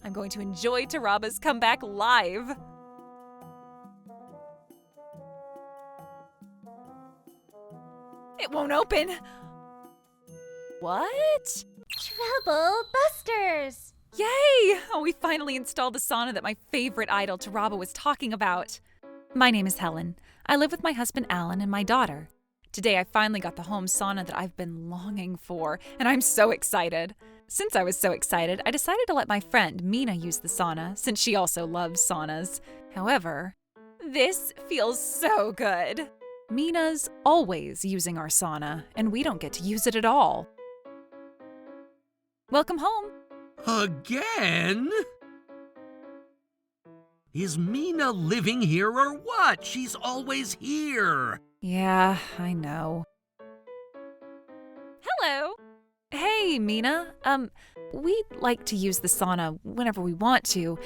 I'm going to enjoy Taraba's comeback live. It won't open. What? Trouble Busters! Yay! Oh, we finally installed the sauna that my favorite idol, Taraba, was talking about. My name is Helen. I live with my husband, Alan, and my daughter. Today, I finally got the home sauna that I've been longing for, and I'm so excited. Since I was so excited, I decided to let my friend, Mina, use the sauna, since she also loves saunas. However, this feels so good. Mina's always using our sauna, and we don't get to use it at all. Welcome home. Again? Is Mina living here or what? She's always here. Yeah, I know. Hello. Hey, Mina. We'd like to use the sauna whenever we want to,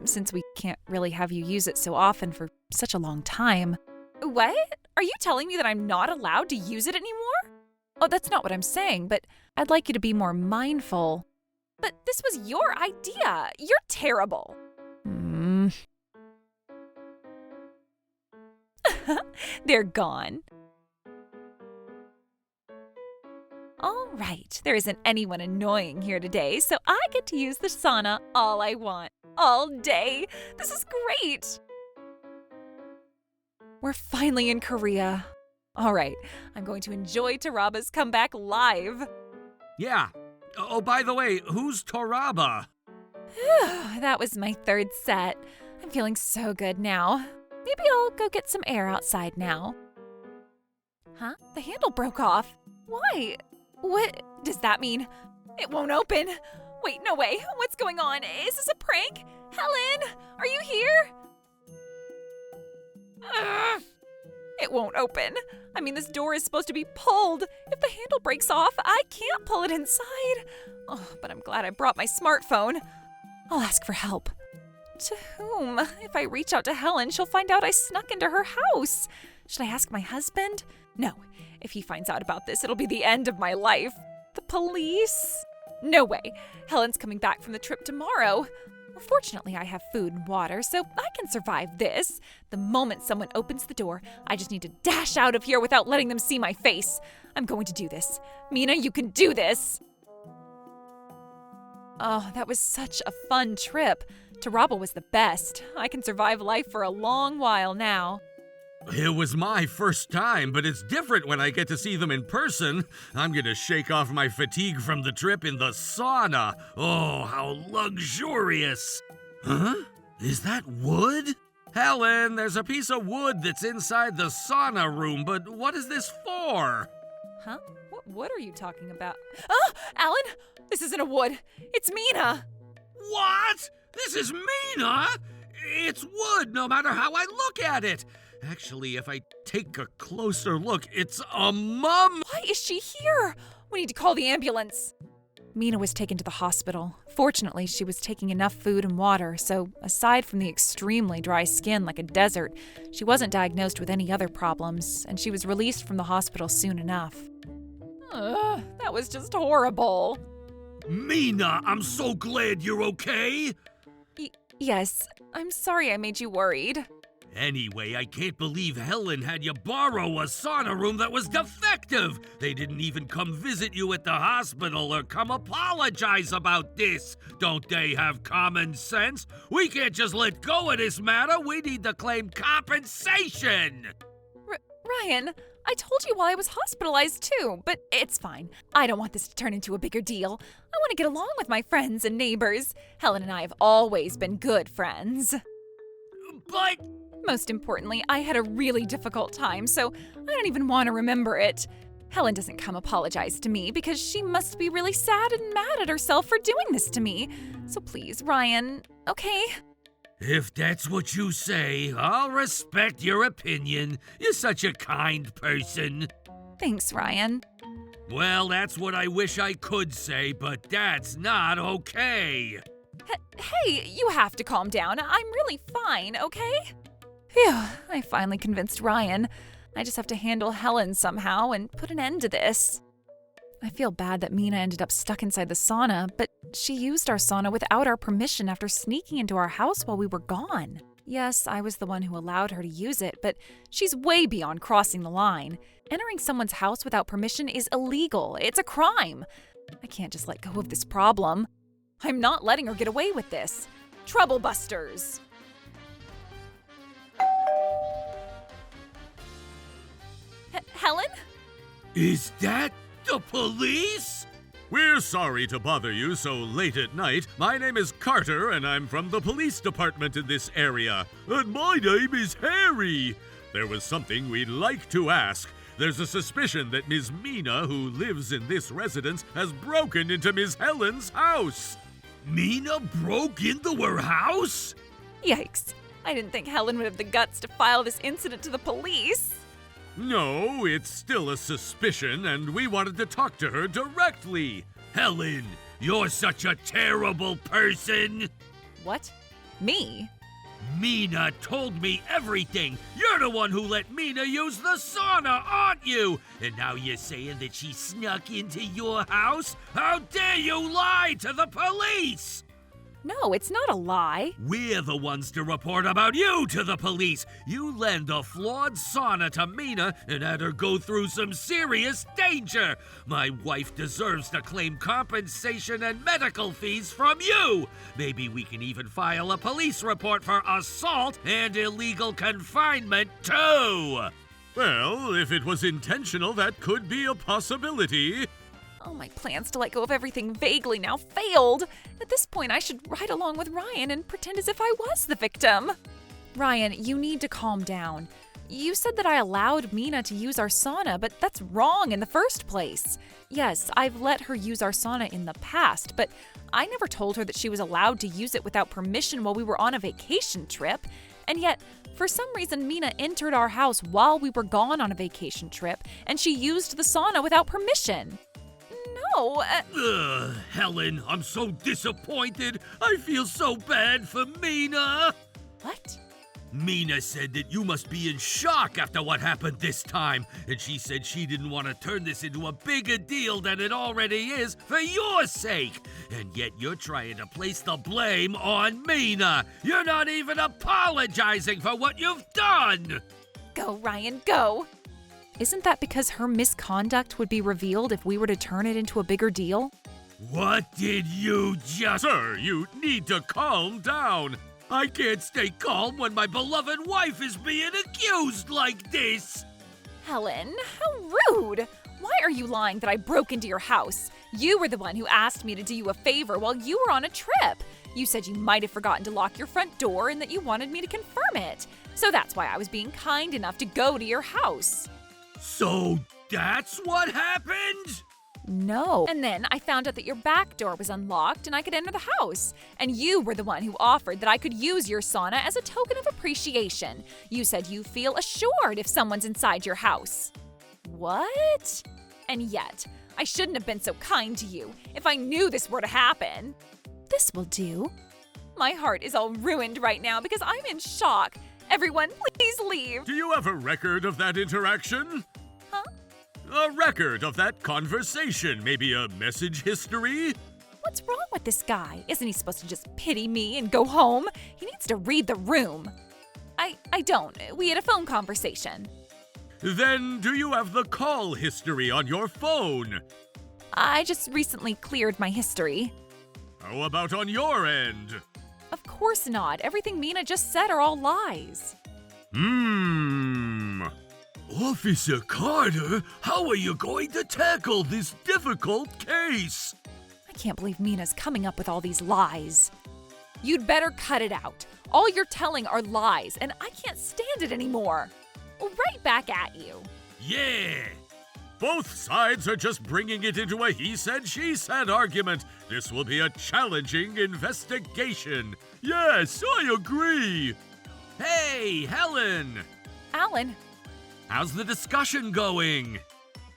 since we can't really have you use it so often for such a long time. What? Are you telling me that I'm not allowed to use it anymore? Oh, that's not what I'm saying, but I'd like you to be more mindful. But this was your idea. You're terrible. They're gone. All right, there isn't anyone annoying here today, so I get to use the sauna all I want, all day. This is great. We're finally in Korea. All right, I'm going to enjoy Taraba's comeback live. Yeah. Oh, by the way, who's Taraba? That was my third set. I'm feeling so good now. Maybe I'll go get some air outside now. Huh? The handle broke off. Why? What does that mean? It won't open. Wait, no way. What's going on? Is this a prank? Helen, are you here? It won't open. I mean, this door is supposed to be pulled. If the handle breaks off, I can't pull it inside. Oh, but I'm glad I brought my smartphone. I'll ask for help. To whom? If I reach out to Helen, she'll find out I snuck into her house. Should I ask my husband? No. If he finds out about this, it'll be the end of my life. The police? No way. Helen's coming back from the trip tomorrow. Well, fortunately, I have food and water, so I can survive this. The moment someone opens the door, I just need to dash out of here without letting them see my face. I'm going to do this. Mina, you can do this. Oh, that was such a fun trip. Taraba was the best. I can survive life for a long while now. It was my first time, but it's different when I get to see them in person. I'm gonna shake off my fatigue from the trip in the sauna. Oh, how luxurious. Huh? Is that wood? Helen, there's a piece of wood that's inside the sauna room, but what is this for? Huh? What are you talking about? Oh, Alan! This isn't a wood. It's Mina! What? This is Mina? It's wood, no matter how I look at it. Actually, if I take a closer look, it's a mum. Why is she here? We need to call the ambulance. Mina was taken to the hospital. Fortunately, she was taking enough food and water, so aside from the extremely dry skin like a desert, she wasn't diagnosed with any other problems, and she was released from the hospital soon enough. That was just horrible. Mina, I'm so glad you're okay. Yes, I'm sorry I made you worried. Anyway, I can't believe Helen had you borrow a sauna room that was defective. They didn't even come visit you at the hospital or come apologize about this. Don't they have common sense? We can't just let go of this matter. We need to claim compensation. Ryan, I told you while I was hospitalized too, but it's fine. I don't want this to turn into a bigger deal. I want to get along with my friends and neighbors. Helen and I have always been good friends. But... most importantly, I had a really difficult time, so I don't even want to remember it. Helen doesn't come apologize to me because she must be really sad and mad at herself for doing this to me. So please, Ryan, okay? If that's what you say, I'll respect your opinion. You're such a kind person. Thanks, Ryan. Well, that's what I wish I could say, but that's not okay. Hey, you have to calm down. I'm really fine, okay? Phew, I finally convinced Ryan. I just have to handle Helen somehow and put an end to this. I feel bad that Mina ended up stuck inside the sauna, but she used our sauna without our permission after sneaking into our house while we were gone. Yes, I was the one who allowed her to use it, but she's way beyond crossing the line. Entering someone's house without permission is illegal. It's a crime. I can't just let go of this problem. I'm not letting her get away with this. Troublebusters! Helen? Is that the police? We're sorry to bother you so late at night. My name is Carter, and I'm from the police department in this area. And my name is Harry. There was something we'd like to ask. There's a suspicion that Ms. Mina, who lives in this residence, has broken into Ms. Helen's house. Mina broke into her house? Yikes. I didn't think Helen would have the guts to file this incident to the police. No, it's still a suspicion, and we wanted to talk to her directly. Helen, you're such a terrible person. What? Me? Mina told me everything. You're the one who let Mina use the sauna, aren't you? And now you're saying that she snuck into your house? How dare you lie to the police? No, it's not a lie. We're the ones to report about you to the police. You lend a flawed sauna to Mina and had her go through some serious danger. My wife deserves to claim compensation and medical fees from you. Maybe we can even file a police report for assault and illegal confinement, too. Well, if it was intentional, that could be a possibility. All my plans to let go of everything vaguely now failed. At this point, I should ride along with Ryan and pretend as if I was the victim. Ryan, you need to calm down. You said that I allowed Mina to use our sauna, but that's wrong in the first place. Yes, I've let her use our sauna in the past, but I never told her that she was allowed to use it without permission while we were on a vacation trip. And yet, for some reason, Mina entered our house while we were gone on a vacation trip, and she used the sauna without permission. No. Helen, I'm so disappointed. I feel so bad for Mina. What? Mina said that you must be in shock after what happened this time, and she said she didn't want to turn this into a bigger deal than it already is for your sake. And yet you're trying to place the blame on Mina. You're not even apologizing for what you've done. Go, Ryan, go. Isn't that because her misconduct would be revealed if we were to turn it into a bigger deal? What did you just— Sir, you need to calm down. I can't stay calm when my beloved wife is being accused like this. Helen, how rude. Why are you lying that I broke into your house? You were the one who asked me to do you a favor while you were on a trip. You said you might have forgotten to lock your front door and that you wanted me to confirm it. So that's why I was being kind enough to go to your house. So that's what happened? No. And then I found out that your back door was unlocked and I could enter the house. And you were the one who offered that I could use your sauna as a token of appreciation. You said you feel assured if someone's inside your house. What? And yet, I shouldn't have been so kind to you if I knew this were to happen. This will do. My heart is all ruined right now because I'm in shock. Everyone, please leave. Do you have a record of that interaction? Huh? A record of that conversation, maybe a message history? What's wrong with this guy? Isn't he supposed to just pity me and go home? He needs to read the room. I don't. We had a phone conversation. Then do you have the call history on your phone? I just recently cleared my history. How about on your end? Of course not. Everything Mina just said are all lies. Officer Carter, how are you going to tackle this difficult case? I can't believe Mina's coming up with all these lies. You'd better cut it out. All you're telling are lies, and I can't stand it anymore. Right back at you. Yeah. Both sides are just bringing it into a he said, she said argument. This will be a challenging investigation. Yes, I agree. Hey, Helen. Alan. How's the discussion going?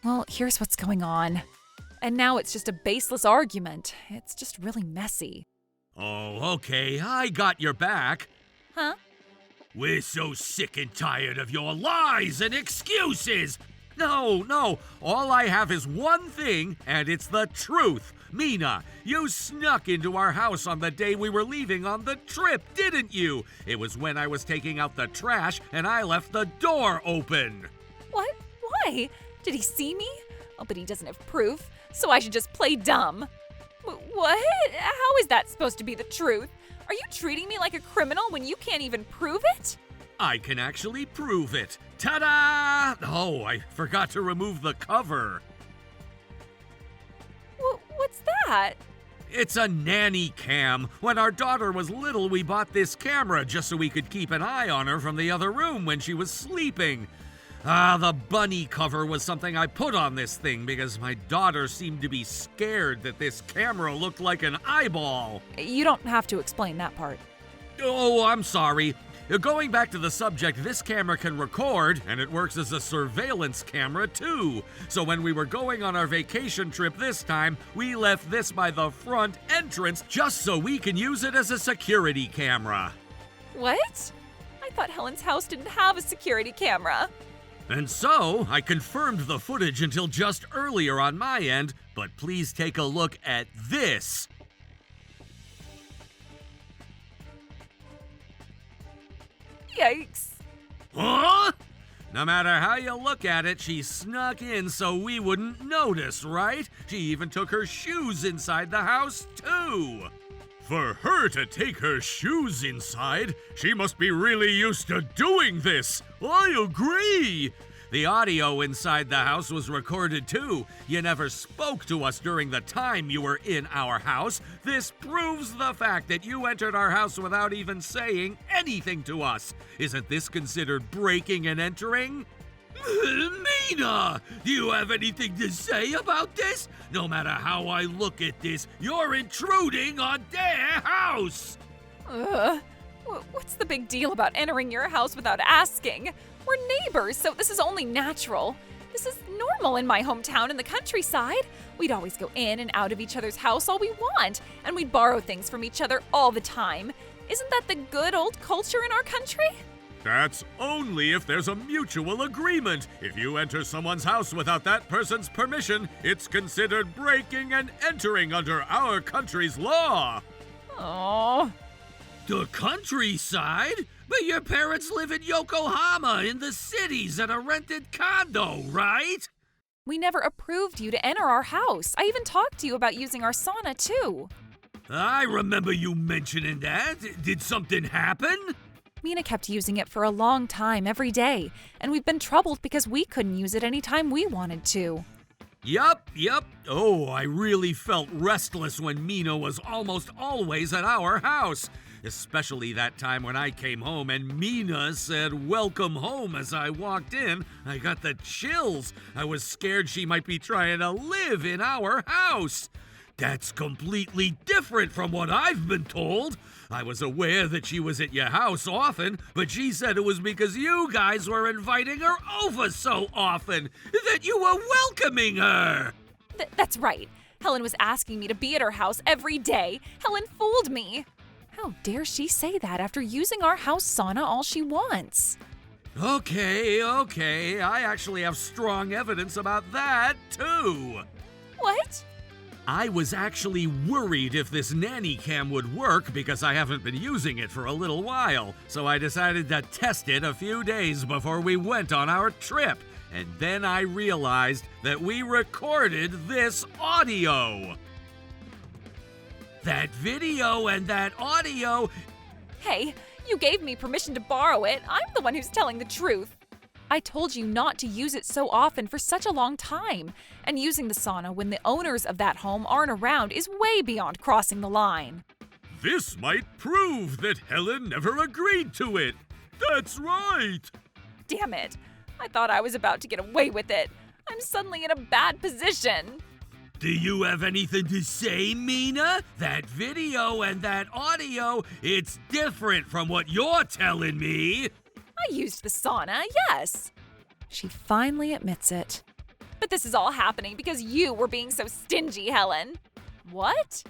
Well, here's what's going on. And now it's just a baseless argument. It's just really messy. Oh, okay, I got your back. Huh? We're so sick and tired of your lies and excuses. No. All I have is one thing, and it's the truth. Mina, you snuck into our house on the day we were leaving on the trip, didn't you? It was when I was taking out the trash and I left the door open. What? Why? Did he see me? Oh, but he doesn't have proof, so I should just play dumb. What? How is that supposed to be the truth? Are you treating me like a criminal when you can't even prove it? I can actually prove it. Ta-da! Oh, I forgot to remove the cover. What's that? It's a nanny cam. When our daughter was little, we bought this camera just so we could keep an eye on her from the other room when she was sleeping. The bunny cover was something I put on this thing because my daughter seemed to be scared that this camera looked like an eyeball. You don't have to explain that part. Oh, I'm sorry. Going back to the subject, this camera can record, and it works as a surveillance camera too. So when we were going on our vacation trip this time, we left this by the front entrance just so we can use it as a security camera. What? I thought Helen's house didn't have a security camera. And so, I confirmed the footage until just earlier on my end, but please take a look at this. Yikes. Huh? No matter how you look at it, she snuck in so we wouldn't notice, right? She even took her shoes inside the house, too. For her to take her shoes inside, she must be really used to doing this. I agree. The audio inside the house was recorded too. You never spoke to us during the time you were in our house. This proves the fact that you entered our house without even saying anything to us. Isn't this considered breaking and entering? Mina, do you have anything to say about this? No matter how I look at this, you're intruding on their house. What's the big deal about entering your house without asking? We're neighbors, so this is only natural. This is normal in my hometown in the countryside. We'd always go in and out of each other's house all we want, and we'd borrow things from each other all the time. Isn't that the good old culture in our country? That's only if there's a mutual agreement. If you enter someone's house without that person's permission, it's considered breaking and entering under our country's law. Oh. The countryside? But your parents live in Yokohama in the cities at a rented condo, right? We never approved you to enter our house. I even talked to you about using our sauna, too. I remember you mentioning that. Did something happen? Mina kept using it for a long time every day, and we've been troubled because we couldn't use it anytime we wanted to. Yup. Oh, I really felt restless when Mina was almost always at our house. Especially that time when I came home and Mina said, "Welcome home," as I walked in. I got the chills. I was scared she might be trying to live in our house. That's completely different from what I've been told. I was aware that she was at your house often, but she said it was because you guys were inviting her over so often, that you were welcoming her. That's right. Helen was asking me to be at her house every day. Helen fooled me. How dare she say that after using our house sauna all she wants? Okay. I actually have strong evidence about that, too. What? I was actually worried if this nanny cam would work because I haven't been using it for a little while, so I decided to test it a few days before we went on our trip. And then I realized that we recorded this audio. That video and that audio. Hey, you gave me permission to borrow it. I'm the one who's telling the truth. I told you not to use it so often for such a long time, and using the sauna when the owners of that home aren't around is way beyond crossing the line. This might prove that Helen never agreed to it. That's right. Damn it. I thought I was about to get away with it. I'm suddenly in a bad position. Do you have anything to say, Mina? That video and that audio, it's different from what you're telling me. I used the sauna, yes. She finally admits it. But this is all happening because you were being so stingy, Helen. What?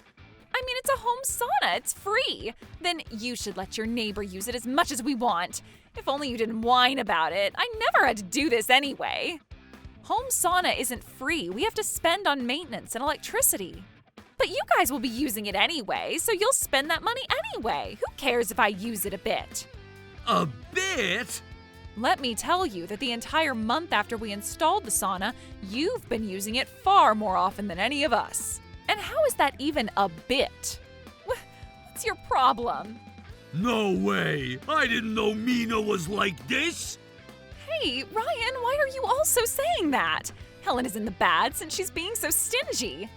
I mean, it's a home sauna. It's free. Then you should let your neighbor use it as much as we want. If only you didn't whine about it. I never had to do this anyway. Home sauna isn't free. We have to spend on maintenance and electricity. But you guys will be using it anyway, so you'll spend that money anyway. Who cares if I use it a bit? A bit? Let me tell you that the entire month after we installed the sauna, you've been using it far more often than any of us. And how is that even a bit? What's your problem? No way! I didn't know Mina was like this! Hey, Ryan, why are you also saying that? Helen is in the bad since she's being so stingy.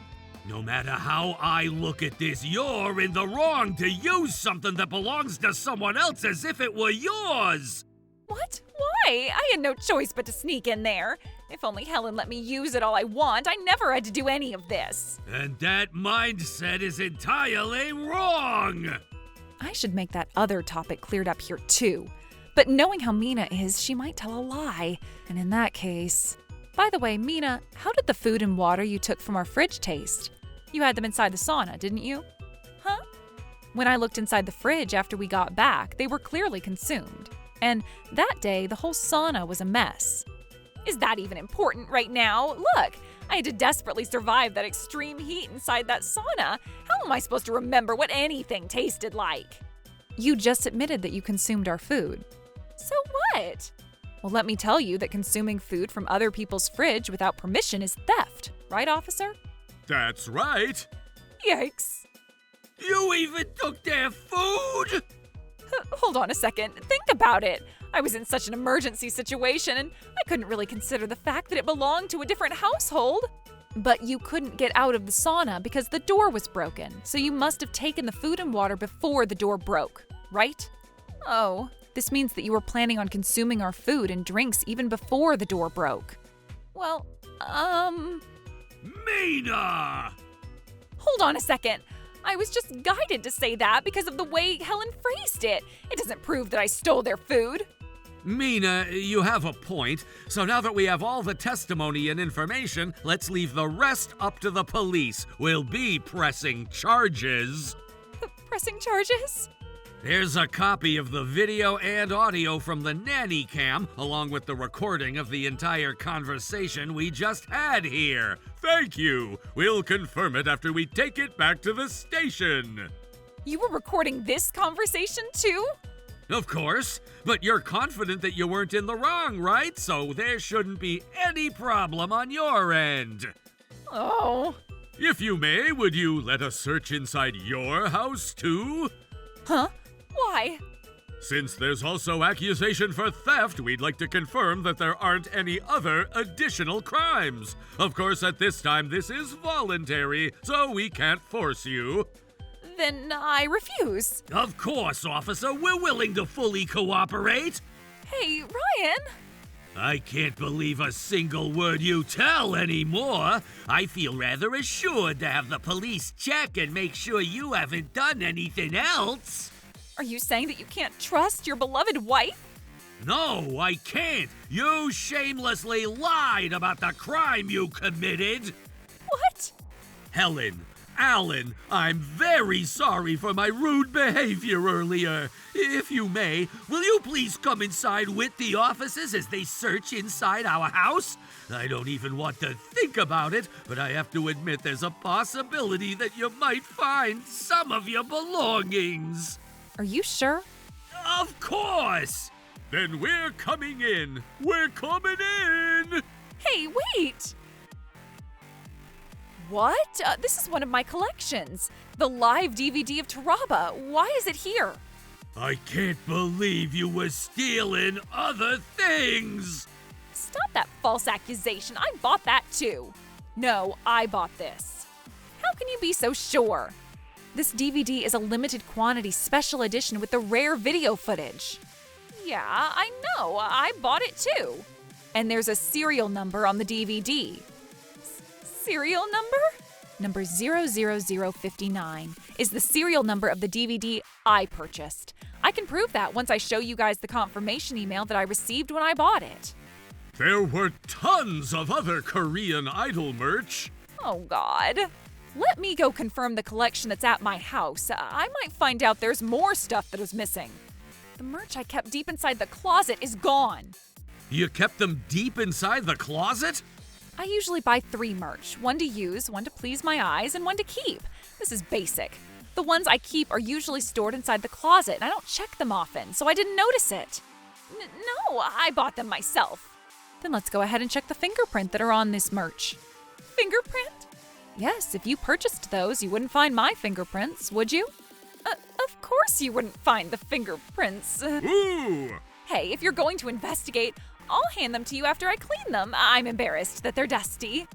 No matter how I look at this, you're in the wrong to use something that belongs to someone else as if it were yours! What? Why? I had no choice but to sneak in there. If only Helen let me use it all I want, I never had to do any of this. And that mindset is entirely wrong! I should make that other topic cleared up here too. But knowing how Mina is, she might tell a lie. And in that case… By the way, Mina, how did the food and water you took from our fridge taste? You had them inside the sauna, didn't you? Huh? When I looked inside the fridge after we got back, they were clearly consumed. And that day, the whole sauna was a mess. Is that even important right now? Look, I had to desperately survive that extreme heat inside that sauna. How am I supposed to remember what anything tasted like? You just admitted that you consumed our food. So what? Well, let me tell you that consuming food from other people's fridge without permission is theft. Right, officer? That's right! Yikes. You even took their food?! Hold on a second. Think about it. I was in such an emergency situation, and I couldn't really consider the fact that it belonged to a different household. But you couldn't get out of the sauna because the door was broken, so you must have taken the food and water before the door broke, right? Oh, this means that you were planning on consuming our food and drinks even before the door broke. Well, Mina! Hold on a second. I was just guided to say that because of the way Helen phrased it. It doesn't prove that I stole their food. Mina, you have a point. So now that we have all the testimony and information, let's leave the rest up to the police. We'll be pressing charges. Pressing charges? There's a copy of the video and audio from the nanny cam, along with the recording of the entire conversation we just had here. Thank you. We'll confirm it after we take it back to the station. You were recording this conversation too? Of course, but you're confident that you weren't in the wrong, right? So there shouldn't be any problem on your end. Oh. If you may, would you let us search inside your house too? Huh? Why? Since there's also accusation for theft, we'd like to confirm that there aren't any other additional crimes. Of course, at this time, this is voluntary, so we can't force you. Then I refuse. Of course, officer, we're willing to fully cooperate. Hey, Ryan! I can't believe a single word you tell anymore. I feel rather assured to have the police check and make sure you haven't done anything else. Are you saying that you can't trust your beloved wife? No, I can't. You shamelessly lied about the crime you committed. What? Helen, Alan, I'm very sorry for my rude behavior earlier. If you may, will you please come inside with the officers as they search inside our house? I don't even want to think about it, but I have to admit there's a possibility that you might find some of your belongings. Are you sure? Of course! Then we're coming in. We're coming in! Hey, wait! What? This is one of my collections. The live DVD of Taraba. Why is it here? I can't believe you were stealing other things! Stop that false accusation. I bought that too. No, I bought this. How can you be so sure? This DVD is a limited quantity special edition with the rare video footage. Yeah, I know. I bought it too. And there's a serial number on the DVD. Serial number? Number 00059 is the serial number of the DVD I purchased. I can prove that once I show you guys the confirmation email that I received when I bought it. There were tons of other Korean Idol merch. Oh, God. Let me go confirm the collection that's at my house. I might find out there's more stuff that is missing. The merch I kept deep inside the closet is gone. You kept them deep inside the closet? I usually buy 3 merch, 1 to use, 1 to please my eyes, and 1 to keep. This is basic. The ones I keep are usually stored inside the closet, and I don't check them often, so I didn't notice it. No, I bought them myself. Then let's go ahead and check the fingerprint that are on this merch. Fingerprint? Yes, if you purchased those, you wouldn't find my fingerprints, would you? Of course you wouldn't find the fingerprints. Ooh! Hey, if you're going to investigate, I'll hand them to you after I clean them. I'm embarrassed that they're dusty.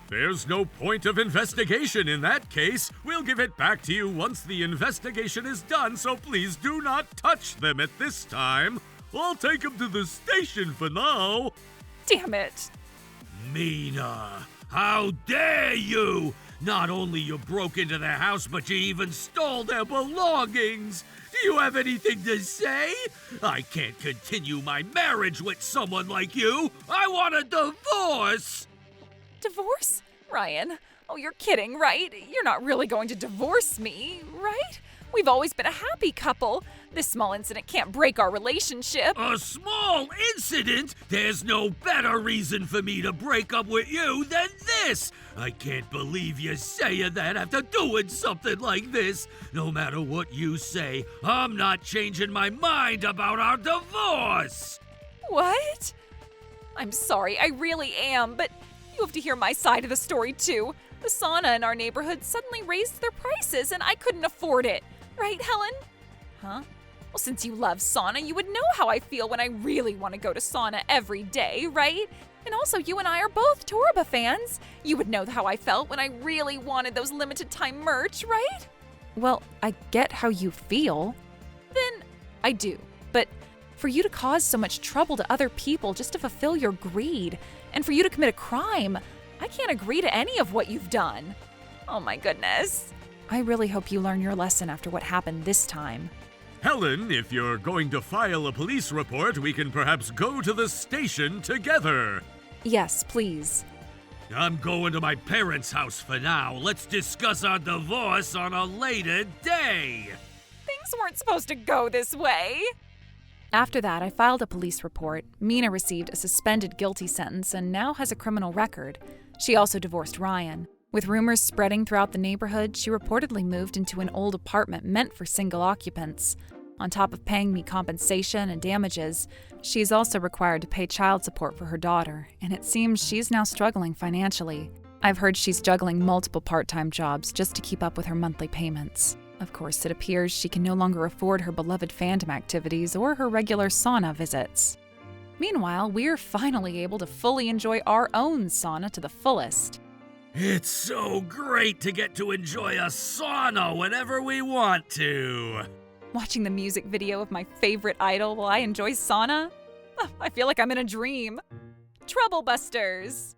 There's no point of investigation in that case. We'll give it back to you once the investigation is done, so please do not touch them at this time. I'll take them to the station for now. Damn it. Mina, how dare you! Not only you broke into their house, but you even stole their belongings! Do you have anything to say? I can't continue my marriage with someone like you! I want a divorce! Divorce? Ryan? Oh, you're kidding, right? You're not really going to divorce me, right? We've always been a happy couple. This small incident can't break our relationship. A small incident? There's no better reason for me to break up with you than this! I can't believe you're saying that after doing something like this. No matter what you say, I'm not changing my mind about our divorce! What? I'm sorry, I really am, but you have to hear my side of the story too. The sauna in our neighborhood suddenly raised their prices and I couldn't afford it. Right, Helen? Huh? Well, since you love sauna, you would know how I feel when I really want to go to sauna every day, right? And also, you and I are both Torba fans. You would know how I felt when I really wanted those limited time merch, right? Well, I get how you feel. Then I do. But for you to cause so much trouble to other people just to fulfill your greed, and for you to commit a crime, I can't agree to any of what you've done. Oh my goodness. I really hope you learn your lesson after what happened this time. Helen, if you're going to file a police report, we can perhaps go to the station together. Yes, please. I'm going to my parents' house for now. Let's discuss our divorce on a later day. Things weren't supposed to go this way. After that, I filed a police report. Mina received a suspended guilty sentence and now has a criminal record. She also divorced Ryan. With rumors spreading throughout the neighborhood, she reportedly moved into an old apartment meant for single occupants. On top of paying me compensation and damages, she is also required to pay child support for her daughter, and it seems she's now struggling financially. I've heard she's juggling multiple part-time jobs just to keep up with her monthly payments. Of course, it appears she can no longer afford her beloved fandom activities or her regular sauna visits. Meanwhile, we're finally able to fully enjoy our own sauna to the fullest. It's so great to get to enjoy a sauna whenever we want to. Watching the music video of my favorite idol while I enjoy sauna? I feel like I'm in a dream. Trouble Busters!